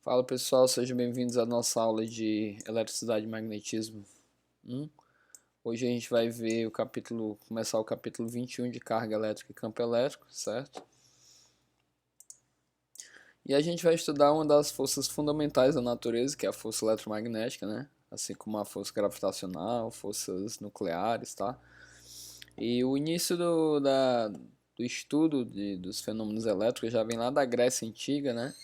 Fala pessoal, sejam bem-vindos à nossa aula de Eletricidade e Magnetismo 1. Hoje a gente vai ver começar o capítulo 21 de Carga Elétrica e Campo Elétrico, certo? E a gente vai estudar uma das forças fundamentais da natureza, que é a força eletromagnética, né? Assim como a força gravitacional, forças nucleares, tá? E o início do estudo dos fenômenos elétricos já vem lá da Grécia Antiga, né?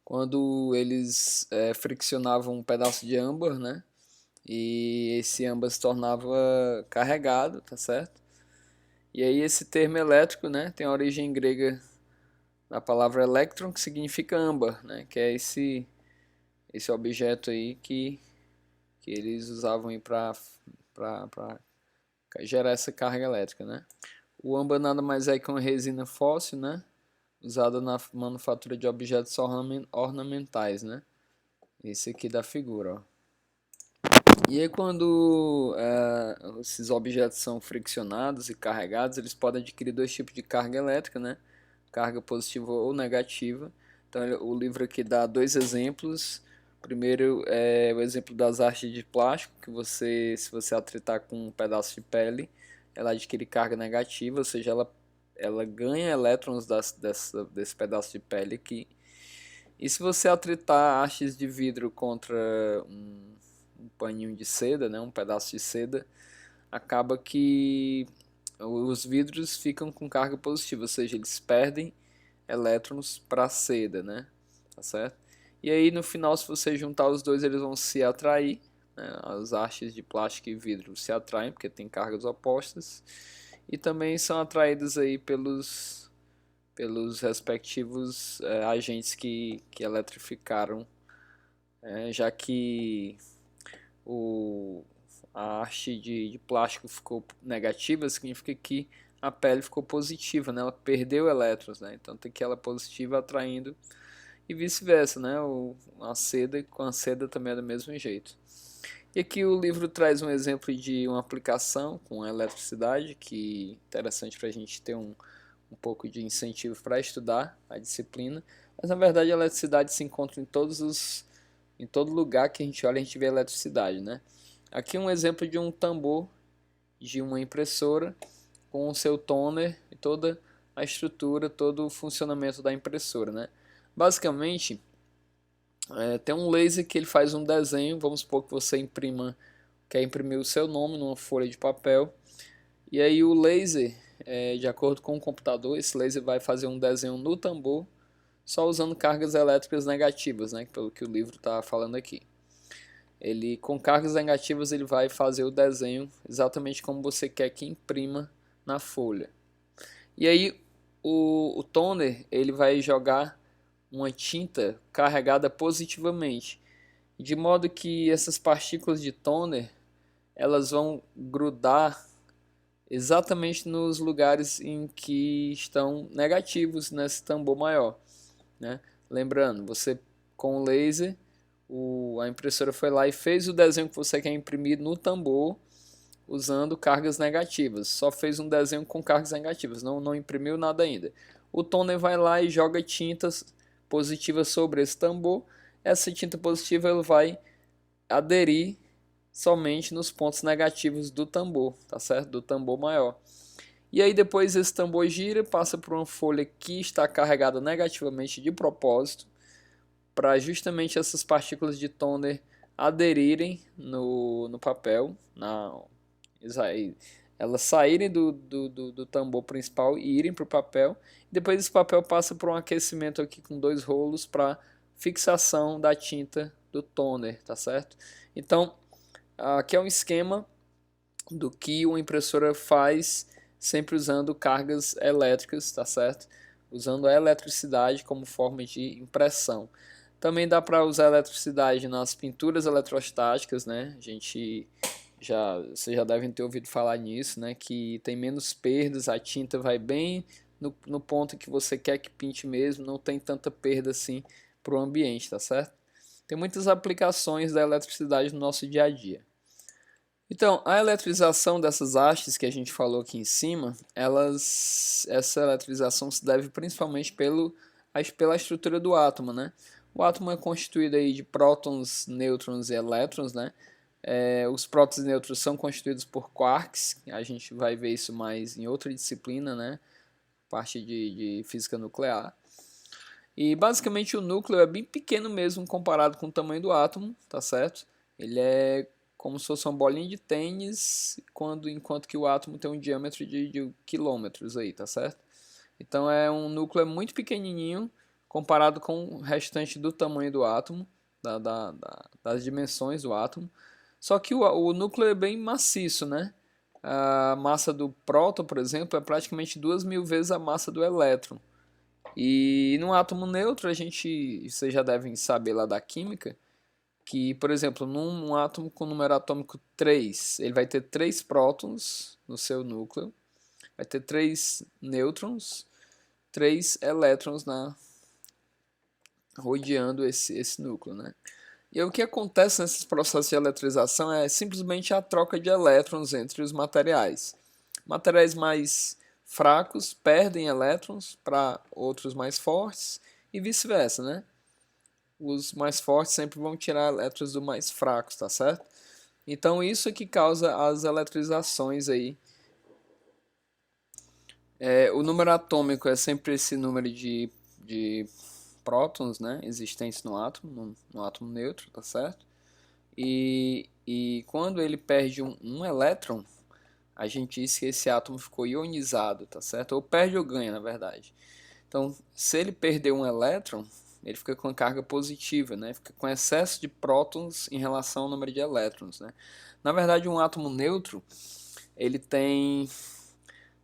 Quando eles friccionavam um pedaço de âmbar, né? E esse âmbar se tornava carregado, tá certo? E aí esse termo elétrico, né, tem a origem grega da palavra electron, que significa âmbar, né? Que é esse objeto aí que eles usavam aí para gerar essa carga elétrica, né? O âmbar nada mais é que uma resina fóssil, né? Usada na manufatura de objetos ornamentais, né? Esse aqui da figura, ó. E aí quando esses objetos são friccionados e carregados, eles podem adquirir dois tipos de carga elétrica, né? Carga positiva ou negativa. Então o livro aqui dá dois exemplos. Primeiro é o exemplo das hastes de plástico, que se você atritar com um pedaço de pele, ela adquire carga negativa, ou seja, ela ganha elétrons desse pedaço de pele aqui. E se você atritar hastes de vidro contra um paninho de seda, né, um pedaço de seda, acaba que os vidros ficam com carga positiva, ou seja, eles perdem elétrons para a seda, né? Tá certo? E aí no final, se você juntar os dois, eles vão se atrair, né? As hastes de plástico e vidro se atraem porque tem cargas opostas e também são atraídos aí pelos respectivos agentes que eletrificaram, já que o, a haste de plástico ficou negativa, significa que a pele ficou positiva, né? Ela perdeu elétrons, né? Então tem que ela positiva atraindo e vice-versa, né? A seda com a seda também é do mesmo jeito. E aqui o livro traz um exemplo de uma aplicação com a eletricidade, que é interessante para a gente ter um pouco de incentivo para estudar a disciplina. Mas na verdade a eletricidade se encontra em todo lugar que a gente olha, a gente vê eletricidade, né? Aqui um exemplo de um tambor de uma impressora com o seu toner e toda a estrutura, todo o funcionamento da impressora, né? Basicamente, tem um laser que ele faz um desenho. Vamos supor que você quer imprimir o seu nome numa folha de papel. E aí o laser, de acordo com o computador, esse laser vai fazer um desenho no tambor só usando cargas elétricas negativas, né? Pelo que o livro está falando aqui. Ele, com cargas negativas, ele vai fazer o desenho exatamente como você quer que imprima na folha. E aí o toner ele vai jogar uma tinta carregada positivamente, de modo que essas partículas de toner elas vão grudar exatamente nos lugares em que estão negativos nesse tambor maior, né? Lembrando, você com o laser, a impressora foi lá e fez o desenho que você quer imprimir no tambor usando cargas negativas. Só fez um desenho com cargas negativas, não imprimiu nada ainda. O toner vai lá e joga tintas positivas sobre esse tambor. Essa tinta positiva ela vai aderir somente nos pontos negativos do tambor, tá certo? Do tambor maior. E aí depois esse tambor gira, passa por uma folha que está carregada negativamente de propósito, para justamente essas partículas de toner aderirem no papel, elas saírem do tambor principal e irem para o papel. Depois esse papel passa por um aquecimento aqui com dois rolos para fixação da tinta do toner, tá certo? Então aqui é um esquema do que uma impressora faz sempre usando cargas elétricas, tá certo? Usando a eletricidade como forma de impressão. Também dá para usar eletricidade nas pinturas eletrostáticas, né? Vocês já devem ter ouvido falar nisso, né? Que tem menos perdas, a tinta vai bem no ponto que você quer que pinte mesmo, não tem tanta perda assim para o ambiente, tá certo? Tem muitas aplicações da eletricidade no nosso dia a dia. Então, a eletrização dessas hastes que a gente falou aqui em cima, essa eletrização se deve principalmente pela estrutura do átomo, né? O átomo é constituído aí de prótons, nêutrons e elétrons, né? Os prótons e nêutrons são constituídos por quarks, a gente vai ver isso mais em outra disciplina, né? Parte de física nuclear. E basicamente o núcleo é bem pequeno mesmo comparado com o tamanho do átomo, tá certo? Ele é como se fosse uma bolinha de tênis, enquanto que o átomo tem um diâmetro de quilômetros aí, tá certo? Então é um núcleo muito pequenininho comparado com o restante do tamanho do átomo, das dimensões do átomo. Só que o núcleo é bem maciço, né? A massa do próton, por exemplo, é praticamente 2000 vezes a massa do elétron. E no átomo neutro, vocês já devem saber lá da química, que, por exemplo, num átomo com número atômico 3, ele vai ter 3 prótons no seu núcleo, vai ter 3 nêutrons, 3 elétrons rodeando esse núcleo, né? E o que acontece nesses processos de eletrização é simplesmente a troca de elétrons entre os materiais. Materiais mais fracos perdem elétrons para outros mais fortes e vice-versa, né? Os mais fortes sempre vão tirar elétrons dos mais fracos, tá certo? Então isso é que causa as eletrizações aí. O número atômico é sempre esse número de prótons, né, existentes no átomo, no átomo neutro, tá certo? E quando ele perde um elétron, a gente diz que esse átomo ficou ionizado, tá certo? Ou perde ou ganha, na verdade. Então, se ele perder um elétron, ele fica com carga positiva, né? Fica com excesso de prótons em relação ao número de elétrons, né? Na verdade, um átomo neutro, ele tem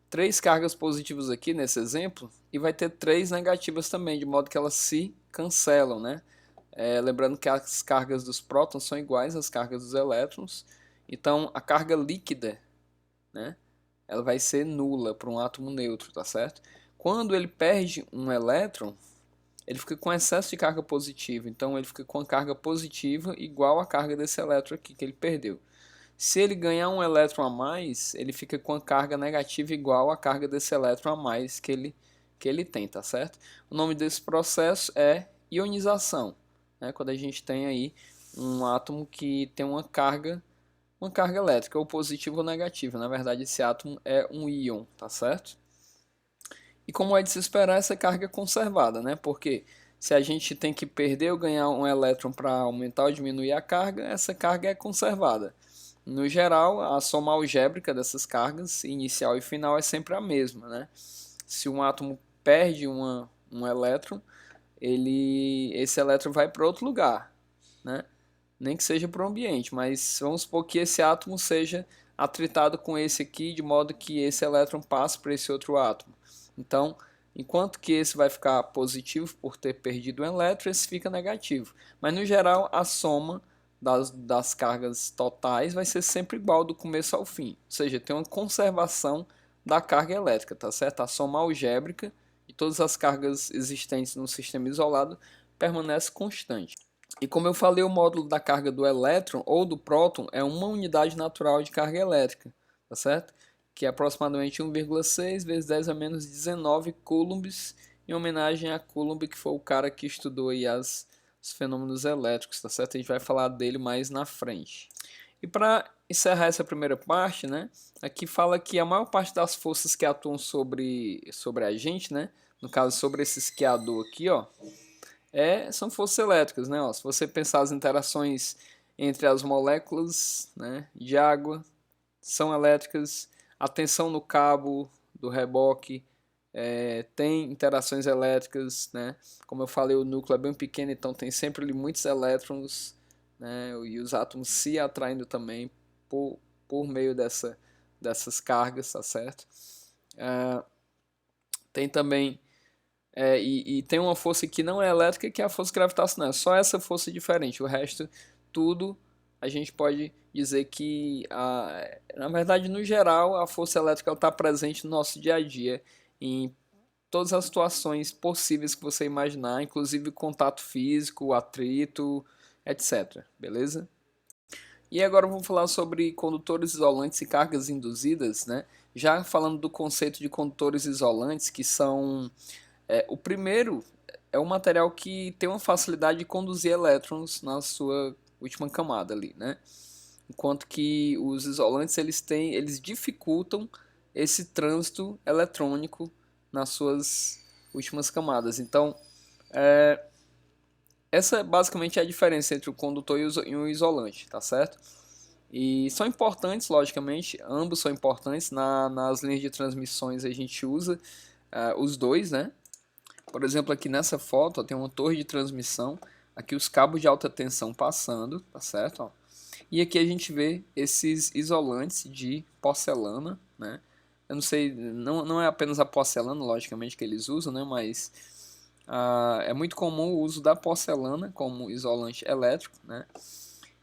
3 cargas positivas aqui nesse exemplo e vai ter 3 negativas também, de modo que elas se cancelam, né? Lembrando que as cargas dos prótons são iguais às cargas dos elétrons, então a carga líquida, né, ela vai ser nula para um átomo neutro, tá certo? Quando ele perde um elétron, ele fica com excesso de carga positiva, então ele fica com a carga positiva igual à carga desse elétron aqui que ele perdeu. Se ele ganhar um elétron a mais, ele fica com a carga negativa igual à carga desse elétron a mais que ele tem, tá certo? O nome desse processo é ionização, né? Quando a gente tem aí um átomo que tem uma carga elétrica, ou positiva ou negativa. Na verdade, esse átomo é um íon, tá certo? E como é de se esperar, essa carga é conservada, né? Porque se a gente tem que perder ou ganhar um elétron para aumentar ou diminuir a carga, essa carga é conservada. No geral, a soma algébrica dessas cargas, inicial e final, é sempre a mesma, né? Se um átomo perde um elétron, esse elétron vai para outro lugar, né? Nem que seja para o ambiente, mas vamos supor que esse átomo seja atritado com esse aqui, de modo que esse elétron passe para esse outro átomo. Então, enquanto que esse vai ficar positivo por ter perdido um elétron, esse fica negativo. Mas no geral, a soma das cargas totais vai ser sempre igual do começo ao fim. Ou seja, tem uma conservação da carga elétrica, tá certo? A soma algébrica de todas as cargas existentes no sistema isolado permanece constante. E como eu falei, o módulo da carga do elétron ou do próton é uma unidade natural de carga elétrica, tá certo? Que é aproximadamente 1,6 vezes 10 a menos 19 coulombs, em homenagem a Coulomb, que foi o cara que estudou aí os fenômenos elétricos, tá certo? A gente vai falar dele mais na frente. E para encerrar essa primeira parte, né, aqui fala que a maior parte das forças que atuam sobre a gente, né, no caso sobre esse esquiador aqui, ó, são forças elétricas, né? Ó, se você pensar as interações entre as moléculas, né, de água, são elétricas, a tensão no cabo do reboque tem interações elétricas, né? Como eu falei, o núcleo é bem pequeno, então tem sempre ali muitos elétrons, né? E os átomos se atraindo também por meio dessas cargas, tá certo? Tem também e tem uma força que não é elétrica, que é a força gravitacional. Só essa força diferente. O resto, tudo, a gente pode dizer que, na verdade, no geral, a força elétrica está presente no nosso dia a dia, em todas as situações possíveis que você imaginar, inclusive contato físico, atrito, etc. Beleza? E agora vamos falar sobre condutores isolantes e cargas induzidas, né? Já falando do conceito de condutores isolantes, que são o primeiro é um material que tem uma facilidade de conduzir elétrons na sua última camada ali, né? Enquanto que os isolantes eles dificultam esse trânsito eletrônico nas suas últimas camadas. Então, essa basicamente é a diferença entre o condutor e o isolante, tá certo? E são importantes, logicamente, ambos são importantes. Nas linhas de transmissões a gente usa os dois, né? Por exemplo, aqui nessa foto ó, tem uma torre de transmissão, aqui os cabos de alta tensão passando, tá certo? Ó. E aqui a gente vê esses isolantes de porcelana, né? Eu não sei, não é apenas a porcelana, logicamente, que eles usam, né? Mas é muito comum o uso da porcelana como isolante elétrico, né?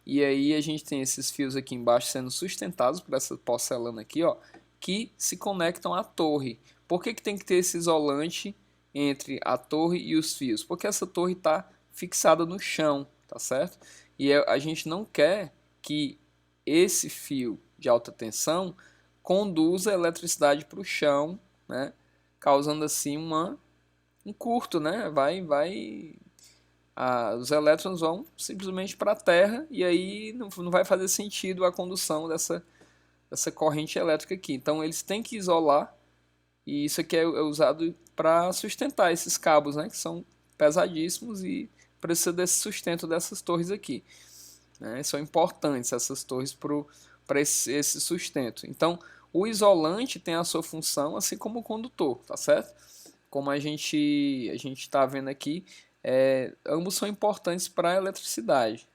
E aí a gente tem esses fios aqui embaixo sendo sustentados por essa porcelana aqui, ó, que se conectam à torre. Por que tem que ter esse isolante entre a torre e os fios? Porque essa torre está fixada no chão, tá certo? E a gente não quer que esse fio de alta tensão conduza a eletricidade para o chão, né? Causando assim um curto, né? Os elétrons vão simplesmente para a Terra e aí não vai fazer sentido a condução dessa corrente elétrica aqui. Então eles têm que isolar e isso aqui é usado para sustentar esses cabos, né? Que são pesadíssimos e precisa desse sustento dessas torres aqui. Né? São importantes essas torres para esse sustento. Então o isolante tem a sua função assim como o condutor, tá certo? Como a gente está vendo aqui, ambos são importantes para a eletricidade.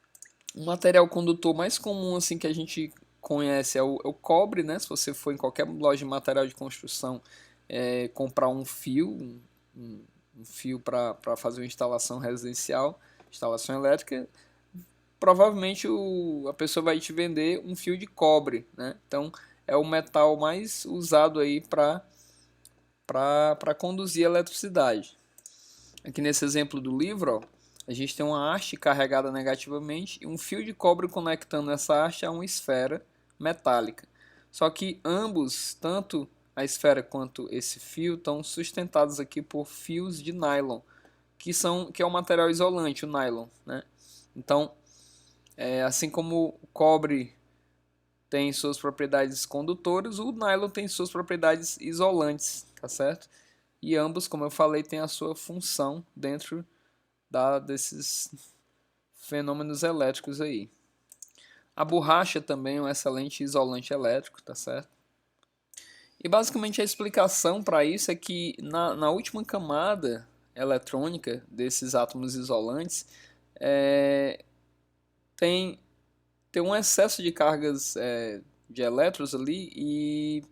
O material condutor mais comum assim que a gente conhece é o cobre, né? Se você for em qualquer loja de material de construção comprar um fio, um fio para fazer uma instalação residencial, instalação elétrica, provavelmente a pessoa vai te vender um fio de cobre, né? Então é o metal mais usado aí para conduzir a eletricidade. Aqui nesse exemplo do livro, ó, a gente tem uma haste carregada negativamente e um fio de cobre conectando essa haste a uma esfera metálica. Só que ambos, tanto a esfera quanto esse fio, estão sustentados aqui por fios de nylon, que é um material isolante, o nylon, né? Então, assim como o cobre tem suas propriedades condutoras, o nylon tem suas propriedades isolantes, tá certo? E ambos, como eu falei, têm a sua função dentro desses fenômenos elétricos aí. A borracha também é um excelente isolante elétrico, tá certo? E basicamente a explicação para isso é que na última camada eletrônica desses átomos isolantes tem um excesso de cargas de elétrons ali e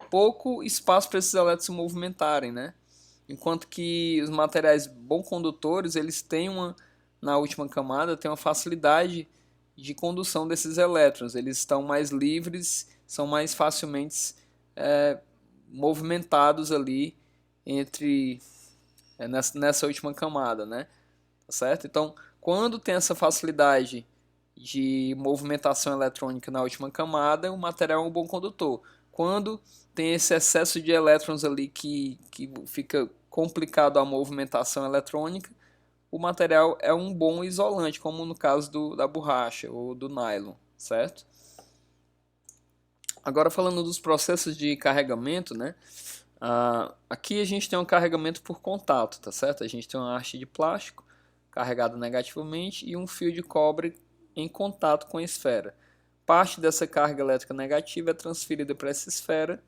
pouco espaço para esses elétrons se movimentarem, né? Enquanto que os materiais bom condutores, eles têm na última camada, tem uma facilidade de condução desses elétrons. Eles estão mais livres, são mais facilmente movimentados ali nessa última camada, né? Tá certo? Então, quando tem essa facilidade de movimentação eletrônica na última camada, o material é um bom condutor. Quando tem esse excesso de elétrons ali que fica complicado a movimentação eletrônica, o material é um bom isolante, como no caso da borracha ou do nylon, certo? Agora falando dos processos de carregamento, né? Aqui a gente tem um carregamento por contato, tá certo? A gente tem uma haste de plástico carregada negativamente e um fio de cobre em contato com a esfera. Parte dessa carga elétrica negativa é transferida para essa esfera.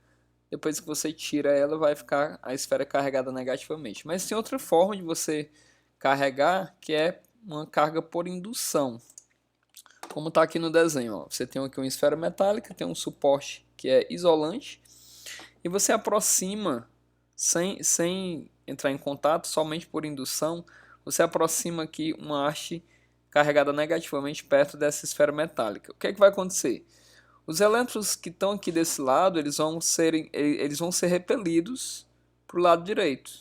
Depois que você tira ela, vai ficar a esfera carregada negativamente. Mas tem outra forma de você carregar, que é uma carga por indução. Como está aqui no desenho, ó. Você tem aqui uma esfera metálica, tem um suporte que é isolante, e você aproxima, sem entrar em contato, somente por indução, você aproxima aqui uma haste carregada negativamente perto dessa esfera metálica. O que é que vai acontecer? Os elétrons que estão aqui desse lado, eles vão ser repelidos para o lado direito.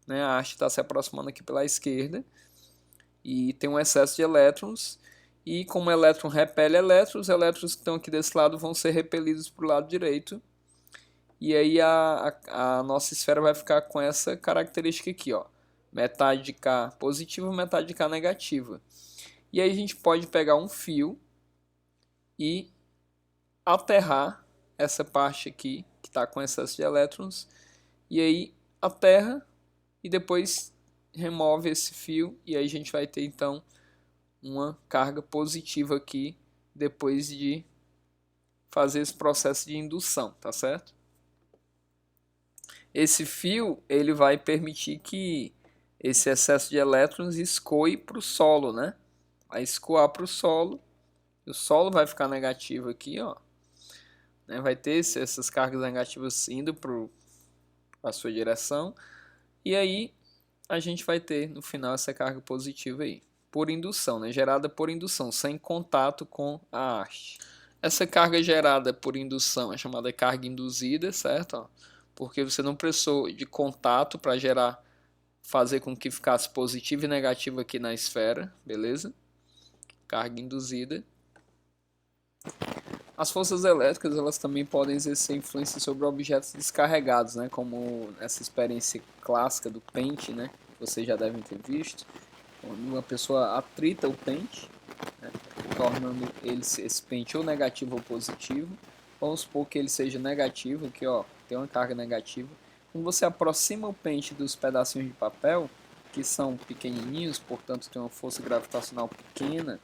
Né? A haste está se aproximando aqui pela esquerda e tem um excesso de elétrons. E como o elétron repele elétrons, os elétrons que estão aqui desse lado vão ser repelidos para o lado direito. E aí a nossa esfera vai ficar com essa característica aqui, ó. metade de cá positiva, metade de cá negativa. E aí a gente pode pegar um fio e aterrar essa parte aqui que está com excesso de elétrons, e aí aterra e depois remove esse fio, e aí a gente vai ter então uma carga positiva aqui depois de fazer esse processo de indução, tá certo? Esse fio ele vai permitir que esse excesso de elétrons escoe para o solo, né? Vai escoar para o solo, e o solo vai ficar negativo aqui, ó. Né? Vai ter essas cargas negativas indo para a sua direção, e aí a gente vai ter no final essa carga positiva aí, por indução, né? Gerada por indução, sem contato com a haste. Essa carga gerada por indução é chamada carga induzida, certo? Ó, porque você não precisou de contato para gerar, fazer com que ficasse positivo e negativo aqui na esfera, beleza? Carga induzida. As forças elétricas elas também podem exercer influência sobre objetos descarregados, né? Como essa experiência clássica do pente, né? Vocês já devem ter visto. Quando uma pessoa atrita o pente, né? Tornando esse pente ou negativo ou positivo. Vamos supor que ele seja negativo, aqui ó, tem uma carga negativa. Quando você aproxima o pente dos pedacinhos de papel, que são pequenininhos, portanto tem uma força gravitacional pequena,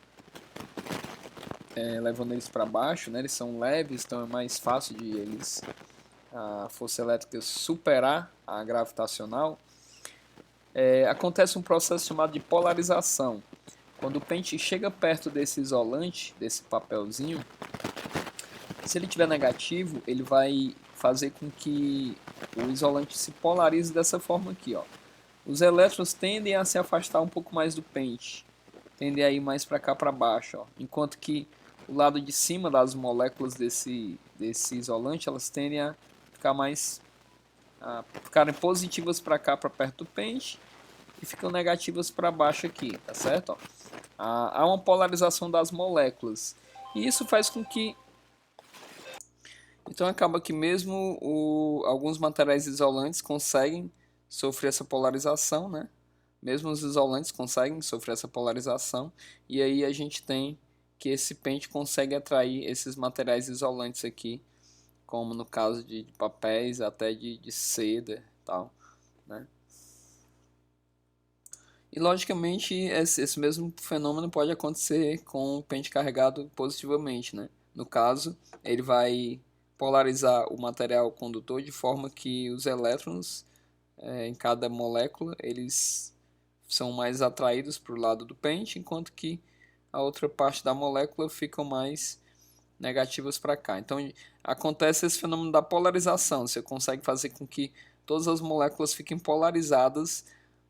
levando eles para baixo, né? Eles são leves, então é mais fácil de a força elétrica superar a gravitacional. Acontece um processo chamado de polarização. Quando o pente chega perto desse isolante, desse papelzinho, se ele tiver negativo, ele vai fazer com que o isolante se polarize dessa forma aqui, ó. Os elétrons tendem a se afastar um pouco mais do pente, tendem a ir mais para cá para baixo, ó. Enquanto que o lado de cima das moléculas desse isolante, elas tendem a ficar ficarem positivas para cá, para perto do pente, e ficam negativas para baixo aqui, tá certo? Ó. Há uma polarização das moléculas, e isso faz com que então acaba que mesmo alguns materiais isolantes conseguem sofrer essa polarização, né? Mesmo os isolantes conseguem sofrer essa polarização, e aí a gente tem que esse pente consegue atrair esses materiais isolantes aqui, como no caso de papéis, até de seda e tal, né? E logicamente esse mesmo fenômeno pode acontecer com o pente carregado positivamente, né? No caso, ele vai polarizar o material condutor de forma que os elétrons em cada molécula eles são mais atraídos para o lado do pente, enquanto que a outra parte da molécula ficam mais negativas para cá. Então acontece esse fenômeno da polarização. Você consegue fazer com que todas as moléculas fiquem polarizadas,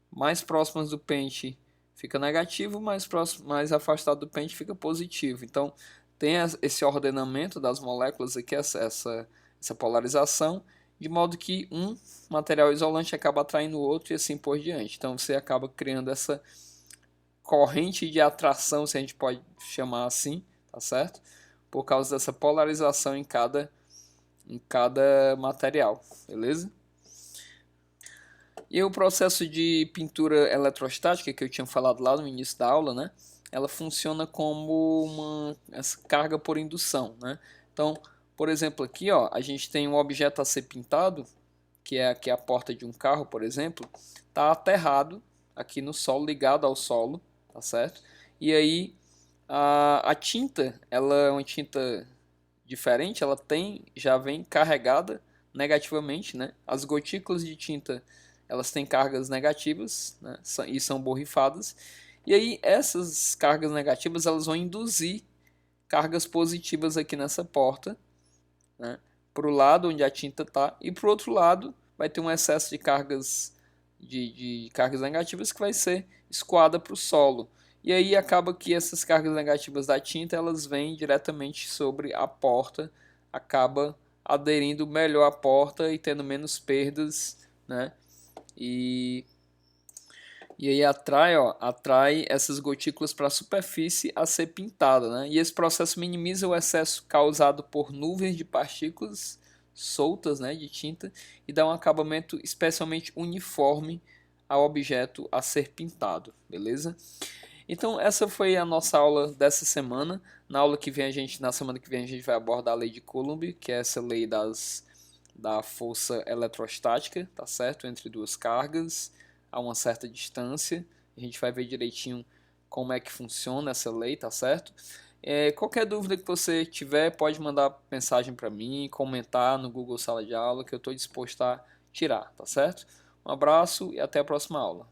mais próximas do pente fica negativo, mais afastado do pente fica positivo. Então tem esse ordenamento das moléculas aqui, essa polarização, de modo que um material isolante acaba atraindo o outro e assim por diante. Então você acaba criando essa corrente de atração, se a gente pode chamar assim, tá certo? Por causa dessa polarização em cada material, beleza? E o processo de pintura eletrostática que eu tinha falado lá no início da aula, né? Ela funciona como essa carga por indução, né? Então, por exemplo, aqui, ó, a gente tem um objeto a ser pintado, que é aqui a porta de um carro, por exemplo, está aterrado aqui no solo, ligado ao solo, tá certo? E aí a tinta, ela é uma tinta diferente, ela já vem carregada negativamente, né? As gotículas de tinta, elas têm cargas negativas, né? E são borrifadas. E aí essas cargas negativas, elas vão induzir cargas positivas aqui nessa porta, né? Para o lado onde a tinta está, e para o outro lado vai ter um excesso de cargas cargas negativas que vai ser escoada para o solo. E aí acaba que essas cargas negativas da tinta elas vêm diretamente sobre a porta, acaba aderindo melhor à porta e tendo menos perdas, né? E aí atrai essas gotículas para a superfície a ser pintada, né? E esse processo minimiza o excesso causado por nuvens de partículas soltas, né, de tinta, e dá um acabamento especialmente uniforme ao objeto a ser pintado, beleza? Então essa foi a nossa aula dessa semana. Na semana que vem a gente vai abordar a lei de Coulomb, que é essa lei da força eletrostática, tá certo? Entre duas cargas a uma certa distância. A gente vai ver direitinho como é que funciona essa lei, tá certo? Qualquer dúvida que você tiver, pode mandar mensagem para mim, comentar no Google Sala de Aula, que eu estou disposto a tirar, tá certo? Um abraço e até a próxima aula.